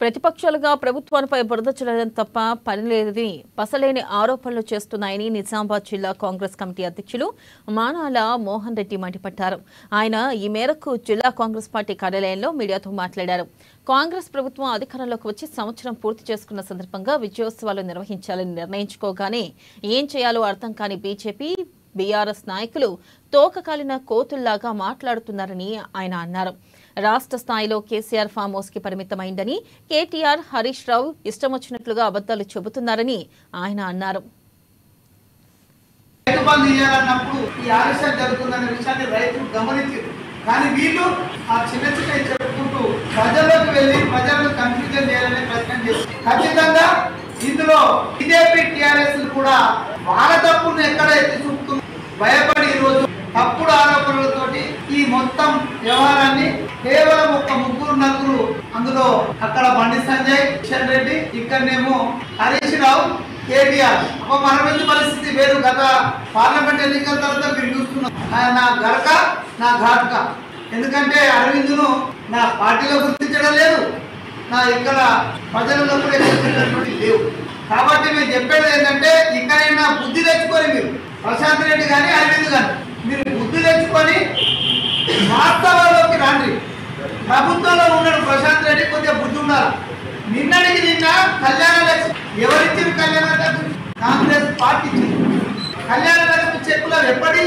ప్రతిపక్షాలుగా ప్రభుత్వానిపై బురద చల్లడం తప్ప పని లేదని పసలేని ఆరోపణలు చేస్తున్నాయని నిజామాబాద్ జిల్లా కాంగ్రెస్ కమిటీ అధ్యక్షులు మానాల మోహన్ రెడ్డి మండిపడ్డారు. ఆయన ఈ మేరకు జిల్లా కాంగ్రెస్ పార్టీ కార్యాలయంలో మీడియాతో మాట్లాడారు. కాంగ్రెస్ ప్రభుత్వం అధికారంలోకి వచ్చి సంవత్సరం పూర్తి చేసుకున్న సందర్భంగా విజయోత్సవాలు నిర్వహించాలని నిర్ణయించుకోగానే ఏం చేయాలో అర్థం కాని బీజేపీ బీఆర్ఎస్ నాయకులు తోకకాలిన కోతుల్లాగా మాట్లాడుతున్నారని ఆయన అన్నారు. రాష్ట్ర స్థాయిలో కేసీఆర్ ఫామ్ హౌస్ కి పరిమితమైందని, కేటీఆర్, హరీష్ రావు ఇష్టం వచ్చినట్లుగా అబద్దాలు చెబుతున్నారని ఆయన అన్నారు. కానీ వీళ్ళు ఆ చిన్న చిన్న చెప్పుకుంటూ ప్రజలకు వెళ్ళి ప్రజలను కన్ఫ్యూజన్ చేయాలనే ప్రయత్నం చేస్తారు. ఖచ్చితంగా ఇందులో బీజేపీ టీఆర్ఎస్ కూడా వాళ్ళ తప్పును ఎక్కడ ఎత్తి చూపుతున్నారు. భయపడి ఈరోజు తప్పుడు ఆరోపణలతోటి ఈ మొత్తం వ్యవహారాన్ని కేవలం ఒక ముగ్గురు నలుగురు, అందులో అక్కడ బండి సంజయ్, కిషన్ రెడ్డి, ఇక్కడనేమో హరీష్ రావు, కేటీఆర్. మనమంది పరిస్థితి వేరు. గత పార్లమెంట్ ఎన్నికల తర్వాత మీరు చూస్తున్నాం నా గరక నా ఘాట్క. ఎందుకంటే అరవింద్ను నా పార్టీలో గుర్తించడం లేదు, నా ఇక్కడ ప్రజలలో కూడా గుర్తించినటువంటి లేవు. కాబట్టి మేము చెప్పేది ఏంటంటే ఇక్కడైనా బుద్ధి తెచ్చుకొని మీరు ప్రశాంత్ రెడ్డి కానీ అరవింద్ కానీ మీరు బుద్ధి తెచ్చుకొని వాస్తవాల్లోకి రండి. ప్రభుత్వంలో ఉన్నాడు ప్రశాంత్ రెడ్డి, కొంచెం బుద్ధి ఉండాలి. నిన్నటికి నిన్న కళ్యాణ లక్ష్మి ఎవరిచ్చారు? కళ్యాణ లక్ష్మి కాంగ్రెస్ పార్టీ ఇచ్చింది. కళ్యాణ లక్ష్మి చెక్కులు ఎప్పటి